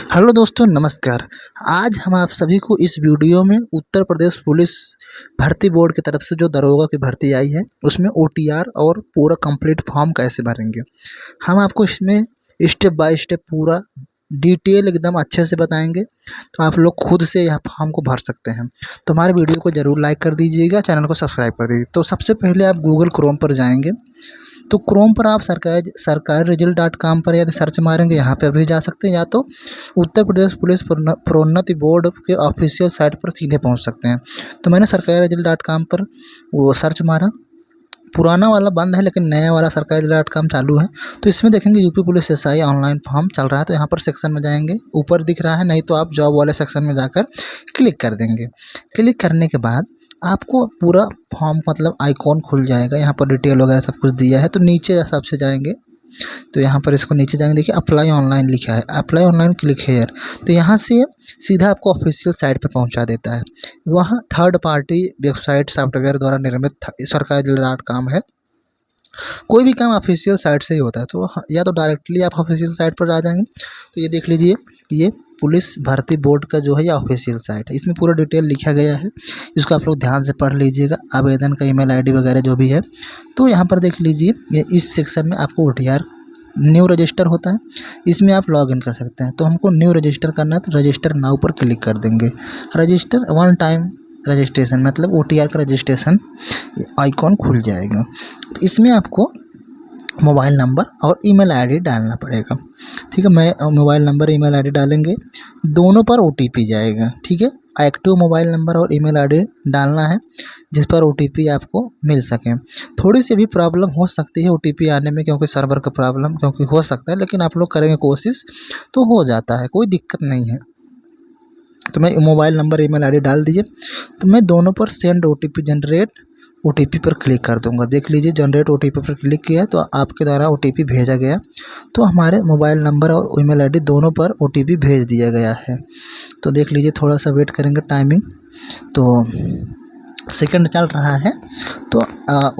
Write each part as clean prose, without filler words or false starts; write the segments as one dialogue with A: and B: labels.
A: Hello दोस्तों, नमस्कार। आज हम आप सभी को इस वीडियो में उत्तर प्रदेश पुलिस भर्ती बोर्ड की तरफ से जो दरोगा की भर्ती आई है उसमें ओटीआर और पूरा कंप्लीट फॉर्म कैसे भरेंगे, हम आपको इसमें स्टेप बाय स्टेप पूरा डिटेल एकदम अच्छे से बताएंगे। तो आप लोग खुद से यह फॉर्म को भर सकते हैं। तो हमारे वीडियो को ज़रूर लाइक कर दीजिएगा, चैनल को सब्सक्राइब कर दीजिए। तो सबसे पहले आप गूगल क्रोम पर जाएंगे। तो क्रोम पर आप सरकारी रिजल्ट.com पर यदि सर्च मारेंगे यहाँ पे भी जा सकते हैं, या तो उत्तर प्रदेश पुलिस प्रोन्नति बोर्ड के ऑफिशियल साइट पर सीधे पहुँच सकते हैं। तो मैंने सरकारी रिजल्ट.com पर वो सर्च मारा। पुराना वाला बंद है लेकिन नया वाला सरकारी रिजल्ट.com चालू है। तो इसमें देखेंगे UP police SI online form चल रहा है। तो यहाँ पर सेक्शन में जाएंगे, ऊपर दिख रहा है, नहीं तो आप जॉब वाले सेक्शन में जाकर क्लिक कर देंगे। क्लिक करने के बाद आपको पूरा फॉर्म मतलब आइकॉन खुल जाएगा। यहाँ पर डिटेल वगैरह सब कुछ दिया है। तो नीचे सबसे जाएंगे, तो यहाँ पर इसको नीचे जाएंगे, देखिए अप्लाई ऑनलाइन लिखा है, अप्लाई ऑनलाइन क्लिक हेयर। तो यहाँ से सीधा आपको ऑफिशियल साइट पर पहुँचा देता है। वहाँ थर्ड पार्टी वेबसाइट सॉफ्टवेयर द्वारा निर्मित सरकारी रिजल्ट.com है। कोई भी काम ऑफिशियल साइट से ही होता है। तो या तो डायरेक्टली आप ऑफिशियल साइट पर आ जाएंगे। तो ये देख लीजिए, ये पुलिस भर्ती बोर्ड का जो है ये ऑफिशियल साइट है। इसमें पूरा डिटेल लिखा गया है, इसको आप लोग ध्यान से पढ़ लीजिएगा। आवेदन का ईमेल आईडी वगैरह जो भी है। तो यहाँ पर देख लीजिए, ये इस सेक्शन में आपको ओटीआर न्यू रजिस्टर होता है, इसमें आप लॉगिन कर सकते हैं। तो हमको न्यू रजिस्टर करना है, तो रजिस्टर नाउ पर क्लिक कर देंगे। रजिस्टर वन टाइम रजिस्ट्रेशन मतलब ओटीआर का रजिस्ट्रेशन आइकॉन खुल जाएगा। तो इसमें आपको मोबाइल नंबर और ईमेल आईडी डालना पड़ेगा। ठीक है, मैं मोबाइल नंबर ईमेल आईडी डालेंगे, दोनों पर ओटीपी जाएगा। ठीक है, एक्टिव मोबाइल नंबर और ईमेल आईडी डालना है जिस पर ओटीपी आपको मिल सके। थोड़ी सी भी प्रॉब्लम हो सकती है ओटीपी आने में, क्योंकि सर्वर का प्रॉब्लम क्योंकि हो सकता है, लेकिन आप लोग करेंगे कोशिश तो हो जाता है, कोई दिक्कत नहीं है। तो मैं मोबाइल नंबर ईमेल आईडी डाल दीजिए। तो मैं दोनों पर सेंड ओटीपी जनरेट ओटीपी पर क्लिक कर दूंगा। देख लीजिए, जनरेट ओटीपी पर क्लिक किया तो आपके द्वारा ओटीपी भेजा गया। तो हमारे मोबाइल नंबर और ईमेल आईडी दोनों पर ओटीपी भेज दिया गया है। तो देख लीजिए, थोड़ा सा वेट करेंगे टाइमिंग। तो सेकंड चल रहा है। तो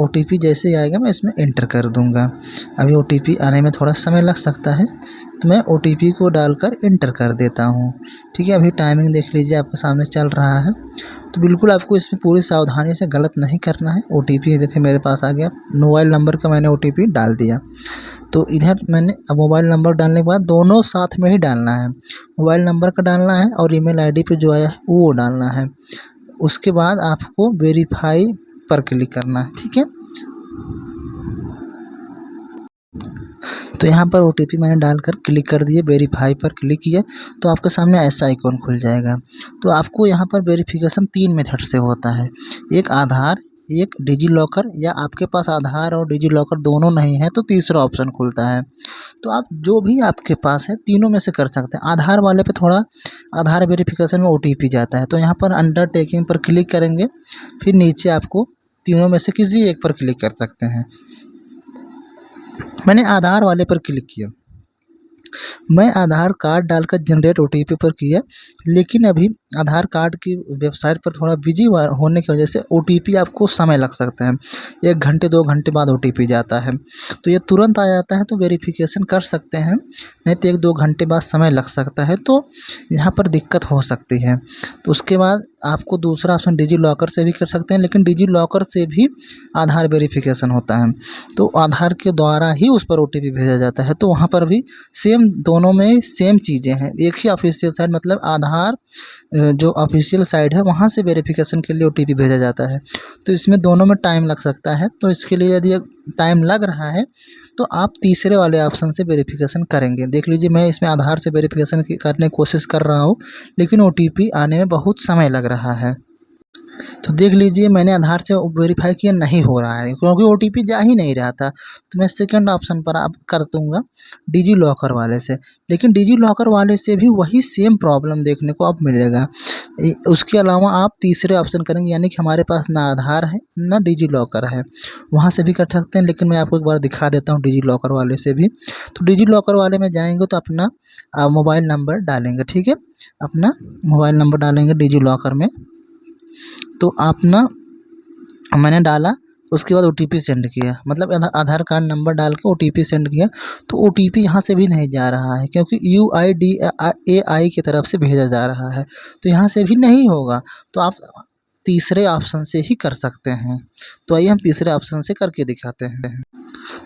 A: ओटीपी जैसे ही आएगा मैं इसमें एंटर कर दूंगा। अभी ओटीपी आने में थोड़ा समय लग सकता है, तो मैं ओटीपी को डालकर एंटर कर देता हूँ। ठीक है, अभी टाइमिंग देख लीजिए आपके सामने चल रहा है। तो बिल्कुल आपको इसमें पूरी सावधानी से गलत नहीं करना है। ओटीपी देखिए मेरे पास आ गया, मोबाइल नंबर का मैंने ओटीपी डाल दिया। तो इधर मैंने अब मोबाइल नंबर डालने के बाद दोनों साथ में ही डालना है। मोबाइल नंबर का डालना है और ईमेल आईडी पे जो आया है वो डालना है। उसके बाद आपको वेरीफाई पर क्लिक करना है। ठीक है, तो यहाँ पर ओटीपी मैंने डालकर क्लिक कर दिए, वेरीफाई पर क्लिक किया तो आपके सामने ऐसा आइकॉन खुल जाएगा। तो आपको यहाँ पर वेरिफिकेशन 3 मेथड से होता है, एक आधार, एक डिजी लॉकर, या आपके पास आधार और डिजी लॉकर दोनों नहीं है तो तीसरा ऑप्शन खुलता है। तो आप जो भी आपके पास है तीनों में से कर सकते हैं। आधार वाले पे थोड़ा आधार वेरिफिकेशन में ओटीपी जाता है, तो यहाँ पर अंडरटेकिंग पर क्लिक करेंगे, फिर नीचे आपको तीनों में से किसी एक पर क्लिक कर सकते हैं। मैंने आधार वाले पर क्लिक किया। मैं आधार कार्ड डालकर जनरेट ओटीपी पर किया, लेकिन अभी आधार कार्ड की वेबसाइट पर थोड़ा बिजी होने की वजह से ओटीपी आपको समय लग सकता है। 1 घंटे 2 घंटे बाद ओटीपी जाता है। तो ये तुरंत आ जाता है तो वेरिफिकेशन कर सकते हैं, नहीं तो 1-2 घंटे बाद समय लग सकता है। तो यहाँ पर दिक्कत हो सकती है। तो उसके बाद आपको दूसरा ऑप्शन डिजी लॉकर से भी कर सकते हैं, लेकिन डिजी लॉकर से भी आधार वेरिफिकेशन होता है। तो आधार के द्वारा ही उस पर ओटीपी भेजा जाता है। तो वहाँ पर भी सेम, दोनों में सेम चीज़ें हैं। एक ही ऑफिशियल साइट मतलब आधार जो ऑफिशियल साइट है वहाँ से वेरिफिकेशन के लिए ओटीपी भेजा जाता है। तो इसमें दोनों में टाइम लग सकता है। तो इसके लिए यदि टाइम लग रहा है तो आप तीसरे वाले ऑप्शन से वेरिफिकेशन करेंगे। देख लीजिए, मैं इसमें आधार से वेरिफिकेशन करने की कोशिश कर रहा हूँ, लेकिन ओटीपी आने में बहुत समय लग रहा है। तो देख लीजिए, मैंने आधार से वेरीफाई किया, नहीं हो रहा है क्योंकि ओटीपी जा ही नहीं रहा था। तो मैं सेकंड ऑप्शन पर आप कर दूंगा डिजी लॉकर वाले से, लेकिन डिजी लॉकर वाले से भी वही सेम प्रॉब्लम देखने को अब मिलेगा। उसके अलावा आप तीसरे ऑप्शन करेंगे, यानी कि हमारे पास ना आधार है ना डिजी लॉकर है, वहाँ से भी कर सकते हैं। लेकिन मैं आपको एक बार दिखा देता हूँ डिजी लॉकर वाले से भी। तो डिजी लॉकर वाले में जाएंगे तो अपना मोबाइल नंबर डालेंगे। ठीक है, अपना मोबाइल नंबर डालेंगे डिजी लॉकर में। तो आप ना, मैंने डाला उसके बाद ओटीपी सेंड किया, मतलब आधार कार्ड नंबर डाल के ओटीपी सेंड किया, तो ओटीपी यहाँ से भी नहीं जा रहा है क्योंकि UIDAI की तरफ से भेजा जा रहा है, तो यहाँ से भी नहीं होगा। तो आप तीसरे ऑप्शन से ही कर सकते हैं। तो आइए हम तीसरे ऑप्शन से करके दिखाते हैं।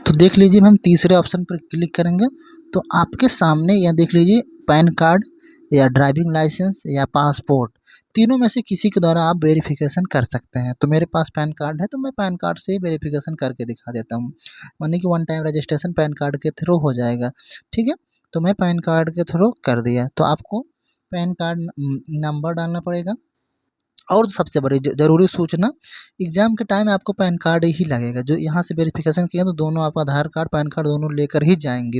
A: तो देख लीजिए, हम तीसरे ऑप्शन पर क्लिक करेंगे तो आपके सामने यह देख लीजिए, पैन कार्ड या ड्राइविंग लाइसेंस या पासपोर्ट, तीनों में से किसी के द्वारा आप वेरिफिकेशन कर सकते हैं। तो मेरे पास पैन कार्ड है तो मैं पैन कार्ड से ही वेरिफिकेशन करके दिखा देता हूँ, मानी कि one time registration pan card के थ्रू हो जाएगा। ठीक है, तो मैं पैन कार्ड के थ्रू कर दिया। तो आपको पैन कार्ड नंबर डालना पड़ेगा, और सबसे बड़ी ज़रूरी सूचना, एग्ज़ाम के टाइम आपको पैन कार्ड ही लगेगा। जो यहाँ से वेरिफिकेशन किया तो दोनों आपका आधार कार्ड पैन कार्ड दोनों लेकर ही जाएंगे,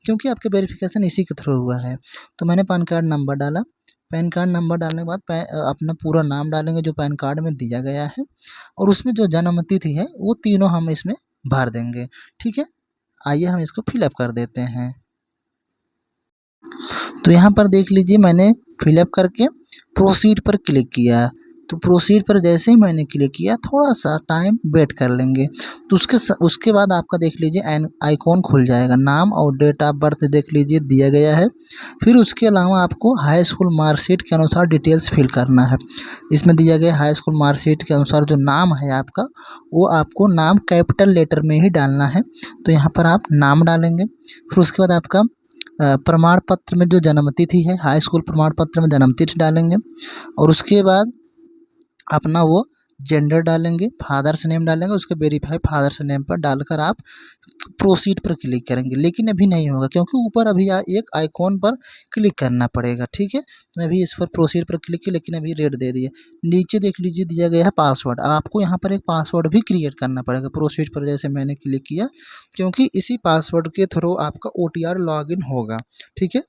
A: क्योंकि आपके वेरिफिकेशन इसी के थ्रू हुआ है। तो मैंने पैन कार्ड नंबर डाला, पैन कार्ड नंबर डालने के बाद अपना पूरा नाम डालेंगे जो पैन कार्ड में दिया गया है, और उसमें जो जन्म तिथि है वो तीनों हम इसमें भर देंगे। ठीक है, आइए हम इसको फिलअप कर देते हैं। तो यहाँ पर देख लीजिए, मैंने फिलअप करके प्रोसीड पर क्लिक किया। तो प्रोसीड पर जैसे ही मैंने क्लिक किया, थोड़ा सा टाइम वेट कर लेंगे, तो उसके बाद आपका देख लीजिए आइकॉन खुल जाएगा, नाम और डेट ऑफ बर्थ देख लीजिए दिया गया है। फिर उसके अलावा आपको हाई स्कूल मार्कशीट के अनुसार डिटेल्स फिल करना है। इसमें दिया गया हाई स्कूल मार्कशीट के अनुसार जो नाम है आपका, वो आपको नाम कैपिटल लेटर में ही डालना है। तो यहाँ पर आप नाम डालेंगे। फिर उसके बाद आपका प्रमाण पत्र में जो जन्म तिथि है, हाई स्कूल प्रमाण पत्र में जन्म तिथि डालेंगे, और उसके बाद अपना वो जेंडर डालेंगे, फादर्स नेम डालेंगे, उसके वेरीफाई फादर्स नेम पर डालकर आप प्रोसीड पर क्लिक करेंगे। लेकिन अभी नहीं होगा क्योंकि ऊपर अभी एक आइकॉन पर क्लिक करना पड़ेगा। ठीक है, तो मैं अभी इस पर प्रोसीड पर क्लिक किया, लेकिन अभी रेड दे दिए। नीचे देख लीजिए दिया गया है पासवर्ड, आपको यहाँ पर एक पासवर्ड भी क्रिएट करना पड़ेगा प्रोसीड पर, जैसे मैंने क्लिक किया, क्योंकि इसी पासवर्ड के थ्रू आपका OTR लॉगिन होगा। ठीक है,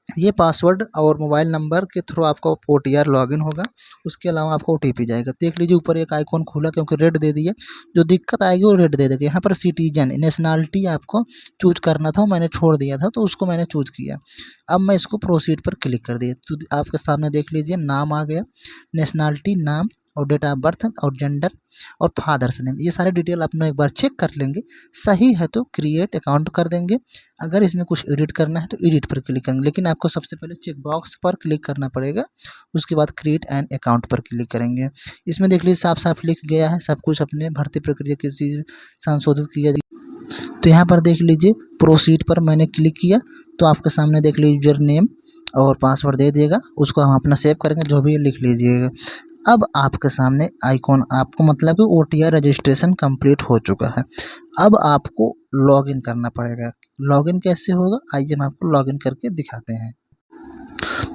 A: ये पासवर्ड और मोबाइल नंबर के थ्रू आपका OTR लॉगिन होगा। उसके अलावा आपको OTP जाएगा। देख लीजिए ऊपर एक आइकॉन खुला, क्योंकि रेड दे दिया, जो दिक्कत आएगी वो रेड दे देगा। यहाँ पर सिटीजन नेशनलिटी आपको चूज करना था, मैंने छोड़ दिया था, तो उसको मैंने चूज किया। अब मैं इसको प्रोसीड पर क्लिक कर दिया, तो आपके सामने देख लीजिए नाम आ गया, नेशनलिटी नाम, और डेट ऑफ बर्थ और जेंडर और फादर्स नेम, ये सारे डिटेल अपना एक बार चेक कर लेंगे। सही है तो क्रिएट अकाउंट कर देंगे, अगर इसमें कुछ एडिट करना है तो एडिट पर क्लिक करेंगे, लेकिन आपको सबसे पहले चेक बॉक्स पर क्लिक करना पड़ेगा। उसके बाद क्रिएट एन अकाउंट पर क्लिक करेंगे। इसमें देख लीजिए साफ साफ लिख गया है, सब कुछ अपने भर्ती प्रक्रिया की चीज़ संशोधित किया जाए। तो यहाँ पर देख लीजिए प्रोसीड पर मैंने क्लिक किया, तो आपके सामने देख लीजिए यूजर नेम और पासवर्ड दे देगा, उसको हम अपना सेव करेंगे, जो भी लिख लीजिएगा। अब आपके सामने आइकॉन, आपको मतलब कि OTR रजिस्ट्रेशन कंप्लीट हो चुका है। अब आपको लॉगिन करना पड़ेगा। लॉगिन कैसे होगा, आइए हम आपको लॉगिन करके दिखाते हैं।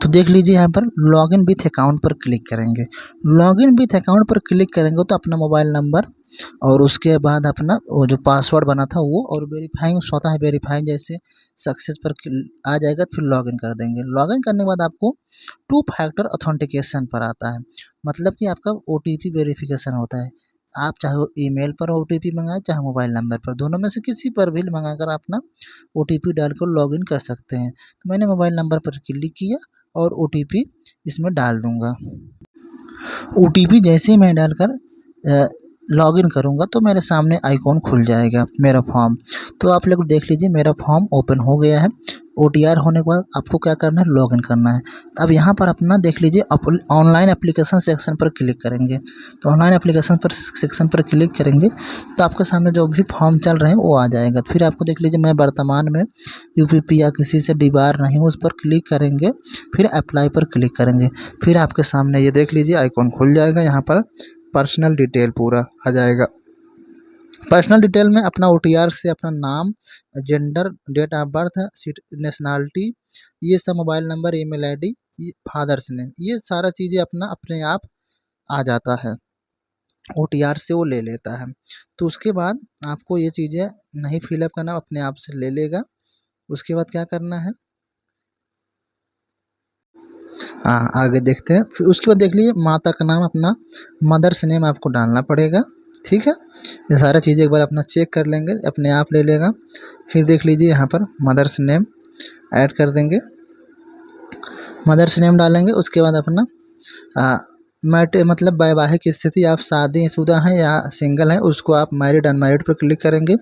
A: तो देख लीजिए यहाँ पर लॉगिन विथ अकाउंट पर क्लिक करेंगे। लॉगिन विथ अकाउंट पर क्लिक करेंगे तो अपना मोबाइल नंबर और उसके बाद अपना वो जो पासवर्ड बना था वो, और वेरीफाइंग स्वतः वेरीफाइंग जैसे सक्सेस पर आ जाएगा, फिर लॉगिन कर देंगे। लॉगिन करने के बाद आपको 2 फैक्टर ऑथेंटिकेशन पर आता है, मतलब कि आपका OTP वेरिफिकेशन होता है। आप चाहे ईमेल पर OTP मंगाएं, चाहे मोबाइल नंबर पर, दोनों में से किसी पर भी मंगाकर अपना OTP डालकर लॉगिन कर सकते हैं। तो मैंने मोबाइल नंबर पर क्लिक किया और OTP इसमें डाल दूंगा। OTP जैसे ही मैं डालकर लॉगिन करूंगा तो मेरे सामने आइकॉन खुल जाएगा मेरा फॉर्म। तो आप लोग देख लीजिए मेरा फॉर्म ओपन हो गया है। OTR होने के बाद आपको क्या करना है, लॉगिन करना है। अब यहाँ पर अपना देख लीजिए ऑनलाइन एप्लीकेशन सेक्शन पर क्लिक करेंगे। तो ऑनलाइन एप्लीकेशन पर सेक्शन पर क्लिक करेंगे तो आपके सामने जो भी फॉर्म चल रहे हैं वो आ जाएगा। फिर आपको देख लीजिए मैं वर्तमान में UPP या किसी से डीबार नहीं हूँ, उस पर क्लिक करेंगे, फिर अप्लाई पर क्लिक करेंगे। फिर आपके सामने ये देख लीजिए आइकॉन खुल जाएगा, यहाँ पर पर्सनल डिटेल पूरा आ जाएगा। पर्सनल डिटेल में अपना OTR से अपना नाम, gender, date of birth, nationality, ये सब, mobile number, email ID, father's name, ये सारा चीज़ें अपना अपने आप आ जाता है, OTR से वो ले लेता है। तो उसके बाद आपको ये चीज़ें नहीं फिलअप करना, अपने आप से ले लेगा। उसके बाद क्या करना है, हाँ आगे देखते हैं। फिर उसके बाद देख लीजिए माता का नाम, अपना मदर्स नेम आपको डालना पड़ेगा। ठीक है, ये सारा चीज़ें एक बार अपना चेक कर लेंगे, अपने आप ले लेगा। फिर देख लीजिए यहाँ पर मदर्स नेम ऐड कर देंगे, मदर्स नेम डालेंगे। उसके बाद अपना मतलब वैवाहिक स्थिति, आप शादीशुदा हैं या सिंगल हैं, उसको आप मैरिड अनमैरिड पर क्लिक करेंगे।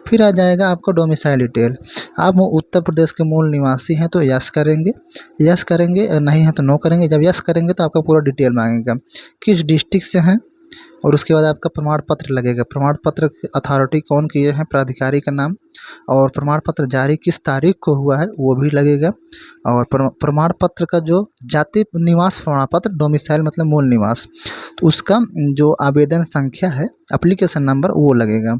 A: फिर आ जाएगा आपका डोमिसाइल डिटेल। आप वो उत्तर प्रदेश के मूल निवासी हैं तो यस करेंगे, यस करेंगे, नहीं है तो नो करेंगे। जब यस करेंगे तो आपका पूरा डिटेल मांगेगा, किस डिस्ट्रिक्ट से हैं, और उसके बाद आपका प्रमाण पत्र लगेगा। प्रमाण पत्र की अथॉरिटी कौन किए हैं, प्राधिकारी का नाम, और प्रमाण पत्र जारी किस तारीख को हुआ है वो भी लगेगा। और प्रमाण पत्र का जो जाति निवास प्रमाण पत्र, डोमिसाइल मतलब मूल निवास, तो उसका जो आवेदन संख्या है, एप्लीकेशन नंबर, वो लगेगा।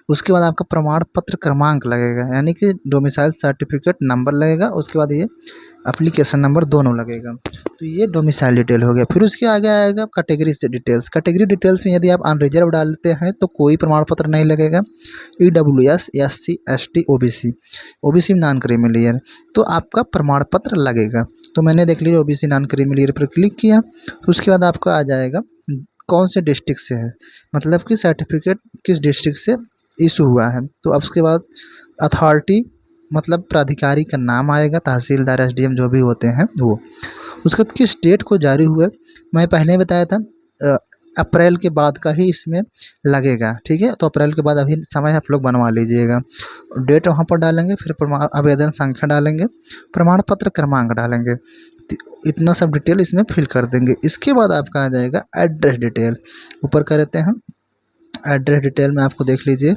A: उसके बाद आपका प्रमाण पत्र क्रमांक लगेगा, यानी कि डोमिसाइल सर्टिफिकेट नंबर लगेगा, उसके बाद ये एप्लीकेशन नंबर दोनों लगेगा। तो ये डोमिसाइल डिटेल हो गया। फिर उसके आगे आएगा कैटेगरी से डिटेल्स। कैटेगरी डिटेल्स में यदि आप अनरिजर्व डालते हैं तो कोई प्रमाण पत्र नहीं लगेगा। EWS, SC, ST, OBC, OBC non creamy तो आपका प्रमाण पत्र लगेगा। तो मैंने देख लिया OBC नॉन क्रीमी पर क्लिक किया। तो उसके बाद आपका आ जाएगा कौन से डिस्ट्रिक्ट से है, मतलब कि सर्टिफिकेट किस डिस्ट्रिक्ट से इशू हुआ है। तो अब उसके बाद अथॉरिटी मतलब प्राधिकारी का नाम आएगा, तहसीलदार, SDM जो भी होते हैं वो। उसके बाद किस डेट को जारी हुए, मैं पहले बताया था अप्रैल के बाद का ही इसमें लगेगा, ठीक है। तो अप्रैल के बाद अभी समय आप लोग बनवा लीजिएगा। डेट वहाँ पर डालेंगे, फिर आवेदन संख्या डालेंगे, प्रमाण पत्र क्रमांक डालेंगे, इतना सब डिटेल इसमें फिल कर देंगे। इसके बाद आपका आ जाएगा एड्रेस डिटेल। ऊपर कर देते हैं एड्रेस डिटेल में, आपको देख लीजिए।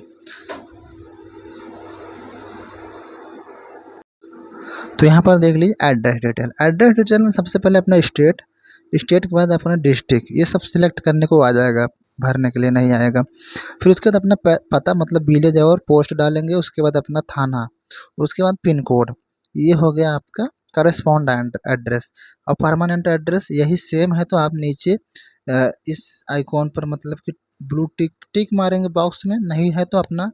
A: तो यहाँ पर देख लीजिए एड्रेस डिटेल। एड्रेस डिटेल में सबसे पहले अपना स्टेट, स्टेट के बाद अपना डिस्ट्रिक्ट, ये सब सिलेक्ट करने को आ जाएगा, भरने के लिए नहीं आएगा। फिर उसके बाद अपना पता मतलब विलेज और पोस्ट डालेंगे। उसके बाद अपना थाना, उसके बाद पिन कोड, ये हो गया आपका करस्पॉन्डेंट एड्रेस। और परमानेंट एड्रेस यही सेम है, तो आप नीचे इस आइकॉन पर मतलब कि ब्लू टिक टिक मारेंगे बॉक्स में, नहीं है तो अपना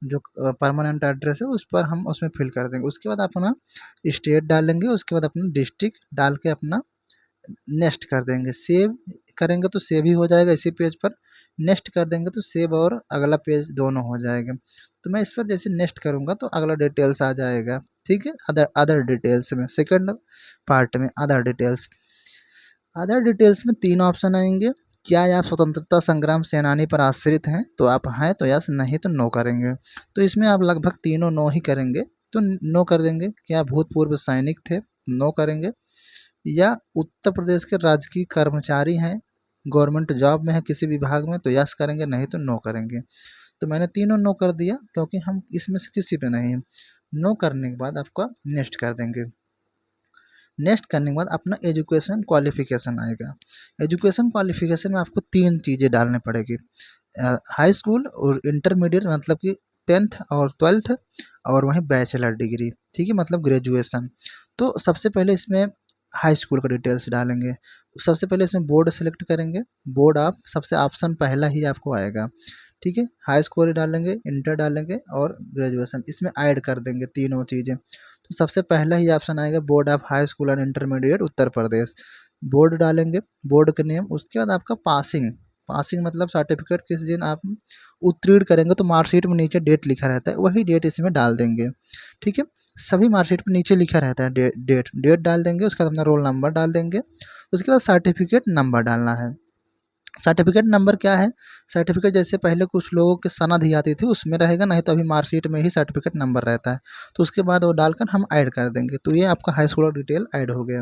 A: जो परमानेंट एड्रेस है उस पर हम उसमें फिल कर देंगे। उसके बाद अपना स्टेट डालेंगे, उसके बाद अपना डिस्ट्रिक्ट डाल के अपना नेक्स्ट कर देंगे। सेव करेंगे तो सेव ही हो जाएगा इसी पेज पर, नेक्स्ट कर देंगे तो सेव और अगला पेज दोनों हो जाएगा। तो मैं इस पर जैसे नेक्स्ट करूँगा तो अगला डिटेल्स आ जाएगा, ठीक है। अदर डिटेल्स में सेकंड पार्ट में अदर डिटेल्स में 3 ऑप्शन आएंगे। क्या आप स्वतंत्रता संग्राम सेनानी पर आश्रित हैं, तो आप हैं तो यस, नहीं तो नो करेंगे। तो इसमें आप लगभग तीनों नो ही करेंगे, तो नो कर देंगे। क्या भूतपूर्व सैनिक थे, नो करेंगे। या उत्तर प्रदेश के राजकीय कर्मचारी हैं, गवर्नमेंट जॉब में है किसी विभाग में, तो यस करेंगे, नहीं तो नो करेंगे। तो मैंने तीनों नो कर दिया क्योंकि हम इसमें से किसी पे नहीं है। नो करने के बाद आपका नेक्स्ट कर देंगे। नेक्स्ट करने के बाद अपना एजुकेशन क्वालिफिकेशन आएगा। एजुकेशन क्वालिफिकेशन में आपको 3 चीज़ें डालनी पड़ेगी, हाई स्कूल और इंटरमीडिएट मतलब कि 10th और 12th, और वहीं बैचलर डिग्री, ठीक है, मतलब ग्रेजुएशन। तो सबसे पहले इसमें हाई स्कूल का डिटेल्स डालेंगे। सबसे पहले इसमें बोर्ड सेलेक्ट करेंगे। बोर्ड आप सबसे ऑप्शन पहला ही आपको आएगा, ठीक है। हाई स्कूल डालेंगे, इंटर डालेंगे और ग्रेजुएशन इसमें ऐड कर देंगे तीनों चीज़ें। तो सबसे पहला ही ऑप्शन आएगा board of high school and intermediate Uttar Pradesh, board डालेंगे, बोर्ड का नेम। उसके बाद आपका पासिंग, पासिंग मतलब सर्टिफिकेट किस दिन आप उत्तीर्ण करेंगे, तो मार्कशीट में नीचे डेट लिखा रहता है, वही डेट इसमें डाल देंगे, ठीक है। सभी मार्कशीट में नीचे लिखा रहता है डेट डाल देंगे। उसके बाद अपना रोल नंबर डाल देंगे। उसके बाद सर्टिफिकेट नंबर डालना है। सर्टिफिकेट नंबर क्या है, सर्टिफिकेट जैसे पहले कुछ लोगों की सनद ही आती थी उसमें रहेगा, नहीं तो अभी मार्कशीट में ही सर्टिफिकेट नंबर रहता है। तो उसके बाद वो डालकर हम ऐड कर देंगे। तो ये आपका हाई स्कूल डिटेल ऐड हो गया।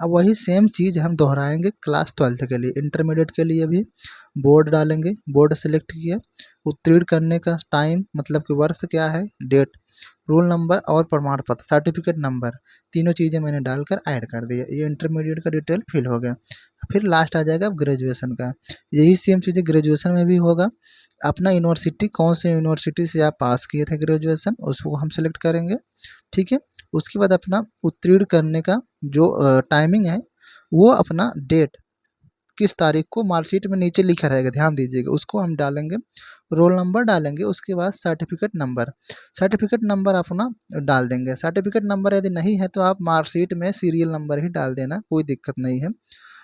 A: अब वही सेम चीज़ हम दोहराएंगे क्लास 12th के लिए। इंटरमीडिएट के लिए भी बोर्ड डालेंगे, बोर्ड सेलेक्ट किया, उत्तीर्ण करने का टाइम मतलब कि वर्ष क्या है, डेट, रोल नंबर और प्रमाण पत्र सर्टिफिकेट नंबर, तीनों चीज़ें मैंने डालकर ऐड कर दिया। ये इंटरमीडिएट का डिटेल फिल हो गया। फिर लास्ट आ जाएगा ग्रेजुएशन का। यही सेम चीज़ें ग्रेजुएशन में भी होगा। अपना यूनिवर्सिटी, कौन से यूनिवर्सिटी से आप पास किए थे ग्रेजुएशन, उसको हम सेलेक्ट करेंगे, ठीक है। उसके बाद अपना उत्तीर्ण करने का जो टाइमिंग है, वो अपना डेट किस तारीख को मार्कशीट में नीचे लिखा रहेगा, ध्यान दीजिएगा, उसको हम डालेंगे। रोल नंबर डालेंगे, उसके बाद सर्टिफिकेट नंबर अपना डाल देंगे। सर्टिफिकेट नंबर यदि नहीं है तो आप मार्कशीट में सीरियल नंबर ही डाल देना, कोई दिक्कत नहीं है।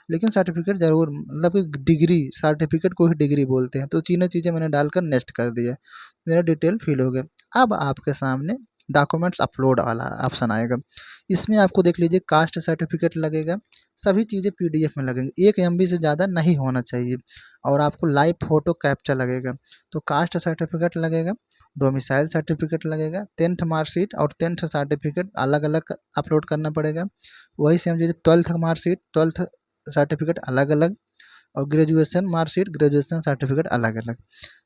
A: लेकिन सर्टिफिकेट ज़रूर, मतलब कि डिग्री, सर्टिफिकेट को ही डिग्री बोलते हैं। तो तीनों चीज़ें मैंने डालकर नेक्स्ट कर दिया, मेरा डिटेल फिल हो गया। अब आपके सामने डॉक्यूमेंट्स अपलोड वाला ऑप्शन आएगा। इसमें आपको देख लीजिए कास्ट सर्टिफिकेट लगेगा, सभी चीज़ें पीडीएफ में लगेंगी, 1 एमबी से ज़्यादा नहीं होना चाहिए। और आपको लाइव फ़ोटो कैप्चा लगेगा। तो कास्ट सर्टिफिकेट लगेगा, डोमिसाइल सर्टिफिकेट लगेगा, 10th मार्कशीट और 10th सर्टिफिकेट अलग अलग अपलोड करना पड़ेगा। वही सेम चीज़ 12th मार्कशीट 12th सर्टिफिकेट अलग अलग, और ग्रेजुएशन मार्कशीट ग्रेजुएशन सर्टिफिकेट अलग अलग।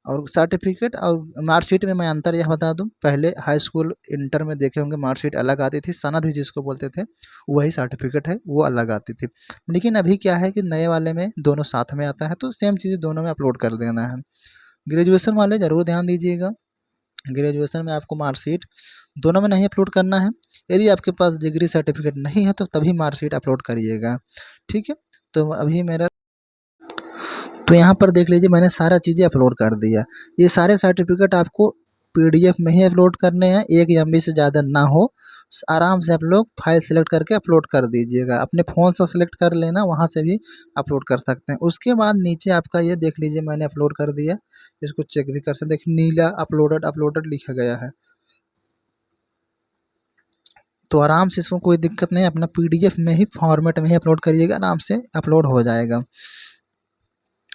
A: और सर्टिफिकेट और मार्कशीट में मैं अंतर यह बता दूं, पहले हाई स्कूल इंटर में देखे होंगे मार्कशीट अलग आती थी, सनद ही जिसको बोलते थे, वही सर्टिफिकेट है वो अलग आती थी। लेकिन अभी क्या है कि नए वाले में दोनों साथ में आता है, तो सेम चीज़ें दोनों में अपलोड कर देना है। ग्रेजुएशन वाले ज़रूर ध्यान दीजिएगा, ग्रेजुएशन में आपको मार्कशीट दोनों में नहीं अपलोड करना है। यदि आपके पास डिग्री सर्टिफिकेट नहीं है तो तभी मार्कशीट अपलोड करिएगा, ठीक है। तो अभी मेरा तो यहाँ पर देख लीजिए मैंने सारा चीज़ें अपलोड कर दिया। ये सारे सर्टिफिकेट आपको पीडीएफ में ही अपलोड करने हैं, 1 एमबी से ज़्यादा ना हो। आराम से आप लोग फाइल सेलेक्ट करके अपलोड कर दीजिएगा, अपने फ़ोन से सेलेक्ट कर लेना, वहाँ से भी अपलोड कर सकते हैं। उसके बाद नीचे आपका ये देख लीजिए मैंने अपलोड कर दिया, इसको चेक भी कर सकते, देखिए नीला अपलोडेड अपलोडेड लिखा गया है। तो आराम से इसको कोई दिक्कत नहीं, अपना पीडीएफ में ही फॉर्मेट में ही अपलोड करिएगा, आराम से अपलोड हो जाएगा।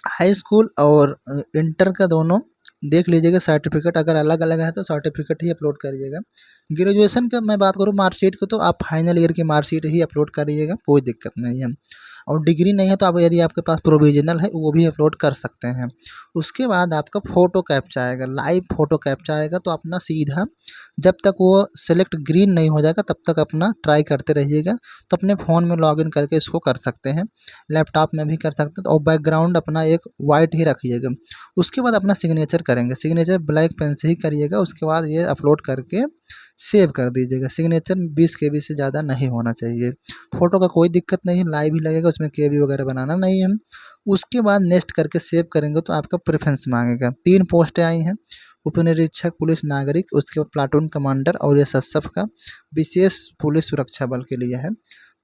A: हाई स्कूल और इंटर का दोनों देख लीजिएगा, सर्टिफिकेट अगर अलग अलग है तो सर्टिफिकेट ही अपलोड करिएगा। ग्रेजुएशन का मैं बात करूँ मार्कशीट को, तो आप फाइनल ईयर की मार्कशीट ही अपलोड करिएगा, कोई दिक्कत नहीं है। और डिग्री नहीं है तो आप यदि आपके पास प्रोविजनल है वो भी अपलोड कर सकते हैं। उसके बाद आपका फ़ोटो कैप्चा आएगा, लाइव फ़ोटो कैप्चा आएगा, तो अपना सीधा जब तक वो सेलेक्ट ग्रीन नहीं हो जाएगा तब तक अपना ट्राई करते रहिएगा। तो अपने फ़ोन में लॉगिन करके इसको कर सकते हैं, लैपटॉप में भी कर सकते हैं। और बैकग्राउंड अपना एक वाइट ही रखिएगा। उसके बाद अपना सिग्नेचर करेंगे, सिग्नेचर ब्लैक पेन से ही करिएगा। उसके बाद ये अपलोड करके सेव कर दीजिएगा। सिग्नेचर 20 केबी से ज़्यादा नहीं होना चाहिए। फ़ोटो का कोई दिक्कत नहीं, लाइव ही लगेगा, उसमें केबी वगैरह बनाना नहीं है। उसके बाद नेक्स्ट करके सेव करेंगे तो आपका प्रेफरेंस मांगेगा। 3 पोस्टें आई हैं, उप निरीक्षक पुलिस नागरिक, उसके बाद प्लाटून कमांडर, और ये एसएसएफ का विशेष पुलिस सुरक्षा बल के लिए है।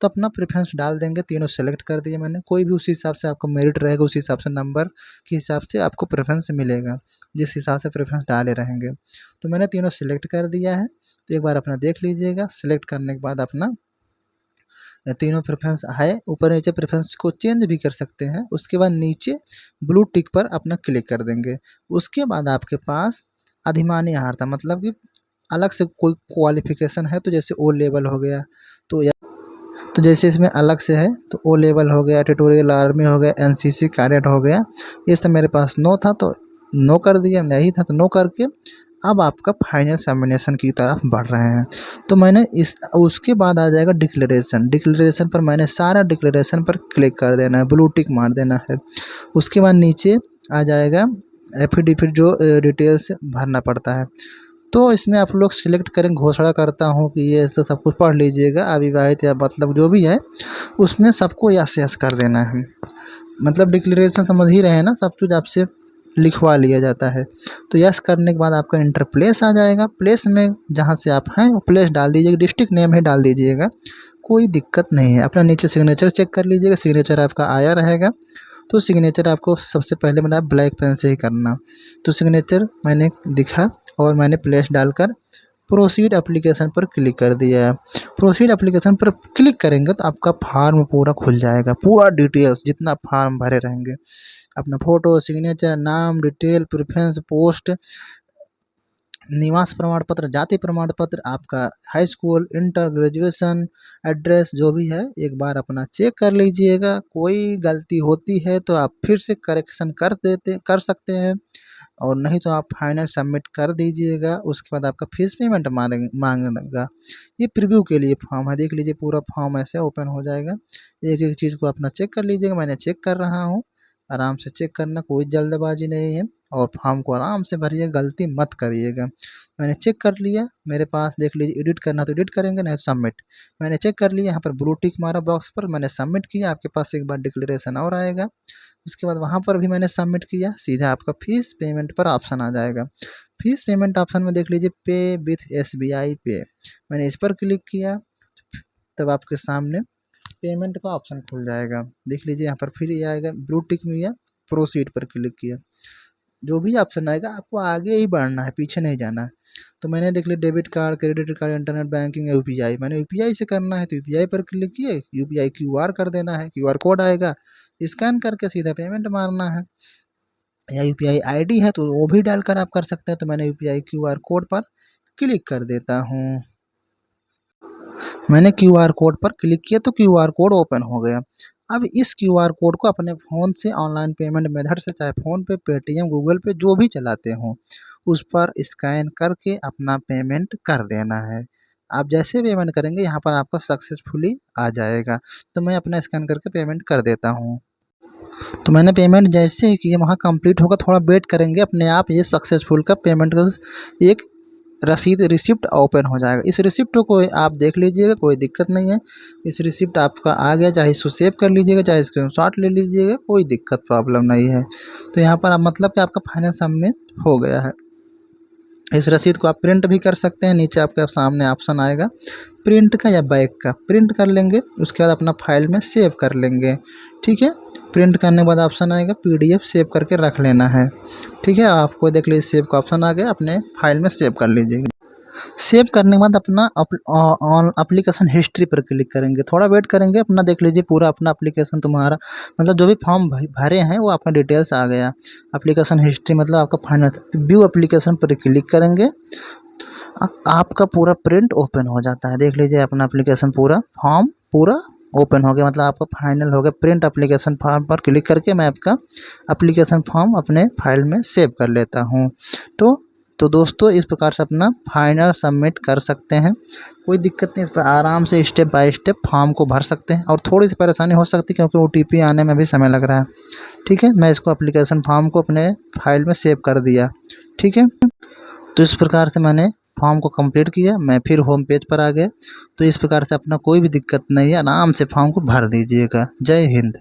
A: तो अपना प्रेफरेंस डाल देंगे, तीनों सेलेक्ट कर दिए मैंने। कोई भी उसी हिसाब से आपको मेरिट रहेगा, उसी हिसाब से नंबर के हिसाब से आपको प्रेफरेंस मिलेगा, जिस हिसाब से प्रेफरेंस डाले रहेंगे। तो मैंने तीनों सेलेक्ट कर दिया है, तो एक बार अपना देख लीजिएगा। सेलेक्ट करने के बाद अपना तीनों प्रेफरेंस है, ऊपर नीचे प्रेफरेंस को चेंज भी कर सकते हैं। उसके बाद नीचे ब्लू टिक पर अपना क्लिक कर देंगे। उसके बाद आपके पास अधिमानी आहारता, मतलब कि अलग से कोई क्वालिफिकेशन है, तो जैसे ओ लेवल हो गया, तो तो जैसे इसमें अलग से है तो ओ लेवल हो गया, ट्यूटोरियल आर्मी हो गया, एनसीसी कैडेट हो गया, ये सब मेरे पास नो था तो नो कर दिया, नहीं था तो नो करके अब आपका फाइनल सबमिनेशन की तरफ बढ़ रहे हैं। तो मैंने इस उसके बाद आ जाएगा डिक्लेरेशन। डिक्लेरेशन पर मैंने सारा डिक्लेरेशन पर क्लिक कर देना है, ब्लू टिक मार देना है। उसके बाद नीचे आ जाएगा एफिडेविट, जो डिटेल्स भरना पड़ता है। तो इसमें आप लोग सिलेक्ट करें, घोषणा करता हूँ कि ये तो सब कुछ पढ़ लीजिएगा, अविवाहित या मतलब जो भी है उसमें सबको यस यस कर देना है। मतलब डिक्लेरेशन समझ ही रहे हैं ना, सब कुछ आपसे लिखवा लिया जाता है। तो यस करने के बाद आपका इंटर प्लेस आ जाएगा। प्लेस में जहाँ से आप हैं वो प्लेस डाल दीजिएगा, डिस्ट्रिक्ट नेम ही डाल दीजिएगा, कोई दिक्कत नहीं है। अपना नीचे सिग्नेचर चेक कर लीजिएगा, सिग्नेचर आपका आया रहेगा। तो सिग्नेचर आपको सबसे पहले मैंने ब्लैक पेन से ही करना। तो सिग्नेचर मैंने दिखा और मैंने प्लेस डालकर प्रोसीड एप्लीकेशन पर क्लिक कर दिया। प्रोसीड एप्लीकेशन पर क्लिक करेंगे तो आपका फार्म पूरा खुल जाएगा, पूरा डिटेल्स जितना फार्म भरे रहेंगे, अपना फ़ोटो, सिग्नेचर, नाम, डिटेल, प्रेफरेंस, पोस्ट, निवास प्रमाण पत्र, जाति प्रमाण पत्र, आपका high school, inter, graduation, address जो भी है, एक बार अपना चेक कर लीजिएगा। कोई गलती होती है तो आप फिर से करेक्शन कर सकते हैं, और नहीं तो आप फाइनल सबमिट कर दीजिएगा। उसके बाद आपका फीस पेमेंट मांगेगा। ये प्रीव्यू के लिए फॉर्म है, देख लीजिए पूरा फॉर्म ऐसे ओपन हो जाएगा। एक एक चीज़ को अपना चेक कर लीजिएगा, मैंने चेक कर रहा हूँ। आराम से चेक करना, कोई जल्दबाजी नहीं है, और फॉर्म को आराम से भरिए, गलती मत करिएगा। मैंने चेक कर लिया, मेरे पास देख लीजिए एडिट करना तो एडिट करेंगे, नहीं तो सबमिट। मैंने चेक कर लिया, यहाँ पर ब्लू टिक मारा बॉक्स पर, मैंने सबमिट किया। आपके पास एक बार डिक्लेरेशन और आएगा, उसके बाद वहाँ पर भी मैंने सबमिट किया। सीधा आपका फीस पेमेंट पर ऑप्शन आ जाएगा। फीस पेमेंट ऑप्शन में देख लीजिए पे विथ एसबीआई पे, मैंने इस पर क्लिक किया, तब आपके सामने पेमेंट का ऑप्शन खुल जाएगा। देख लीजिए यहाँ पर फिर ये आएगा, ब्लू टिक में या प्रोसीड पर क्लिक किया। जो भी ऑप्शन आएगा आपको आगे ही बढ़ना है, पीछे नहीं जाना है। तो मैंने देख लिया debit card, credit card, internet banking, UPI. मैंने यूपीआई से करना है तो यूपीआई पर क्लिक किए, यूपीआई क्यूआर कर देना है, क्यूआर कोड आएगा, स्कैन करके सीधा पेमेंट मारना है। या यूपीआई आईडी है तो वो भी डालकर आप कर सकते हैं। तो मैंने यूपीआई क्यूआर कोड पर क्लिक कर देता हूँ। मैंने क्यूआर कोड पर क्लिक किया तो क्यूआर कोड ओपन हो गया। अब इस क्यूआर कोड को अपने फ़ोन से ऑनलाइन पेमेंट मेथड से, चाहे फ़ोनपे, पेटीएम, गूगल पे जो भी चलाते हों, उस पर स्कैन करके अपना पेमेंट कर देना है। आप जैसे पेमेंट करेंगे यहाँ पर आपका सक्सेसफुली आ जाएगा। तो मैं अपना स्कैन करके पेमेंट कर देता हूँ। तो मैंने पेमेंट जैसे ही किया वहाँ कंप्लीट होगा, थोड़ा वेट करेंगे, अपने आप ये सक्सेसफुल का पेमेंट का एक रसीद रिसिप्ट ओपन हो जाएगा। इस रिसिप्ट को आप देख लीजिएगा, कोई दिक्कत नहीं है। इस रिसिप्ट आपका आ गया, चाहे इसको सेव कर लीजिएगा, चाहे स्क्रीनशॉट ले लीजिएगा, कोई दिक्कत प्रॉब्लम नहीं है। तो यहाँ पर आप मतलब कि आपका फाइनेंस सबमिट हो गया है। इस रसीद को आप प्रिंट भी कर सकते हैं। नीचे आपके सामने ऑप्शन आएगा प्रिंट का या बैक का, प्रिंट कर लेंगे, उसके बाद अपना फाइल में सेव कर लेंगे। ठीक है, प्रिंट करने के बाद ऑप्शन आएगा पीडीएफ, सेव करके रख लेना है। ठीक है, आपको देख लीजिए सेव का ऑप्शन आ गया, अपने फाइल में सेव कर लीजिएगा। सेव करने के बाद अपना एप्लीकेशन हिस्ट्री पर क्लिक करेंगे, थोड़ा वेट करेंगे, अपना देख लीजिए पूरा अपना एप्लीकेशन तुम्हारा मतलब जो भी फॉर्म भरे हैं वो आपका डिटेल्स आ गया। एप्लीकेशन हिस्ट्री मतलब आपका फाइनल व्यू एप्लीकेशन पर क्लिक करेंगे, आपका पूरा प्रिंट ओपन हो जाता है। देख लीजिए अपना एप्लीकेशन पूरा फॉर्म पूरा ओपन हो गया, मतलब आपका फाइनल हो गया। प्रिंट एप्लीकेशन फॉर्म पर क्लिक करके मैं आपका एप्लीकेशन फॉर्म अपने फाइल में सेव कर लेता हूँ। तो दोस्तों इस प्रकार से अपना फाइनल सबमिट कर सकते हैं, कोई दिक्कत नहीं। इस पर आराम से स्टेप बाय स्टेप फॉर्म को भर सकते हैं, और थोड़ी सी परेशानी हो सकती है क्योंकि ओटीपी आने में भी समय लग रहा है। ठीक है, मैं इसको एप्लीकेशन फॉर्म को अपने फाइल में सेव कर दिया। ठीक है, तो इस प्रकार से मैंने फॉर्म को कंप्लीट किया, मैं फिर होम पेज पर आ गया। तो इस प्रकार से अपना कोई भी दिक्कत नहीं है, आराम से फॉर्म को भर दीजिएगा। जय हिंद।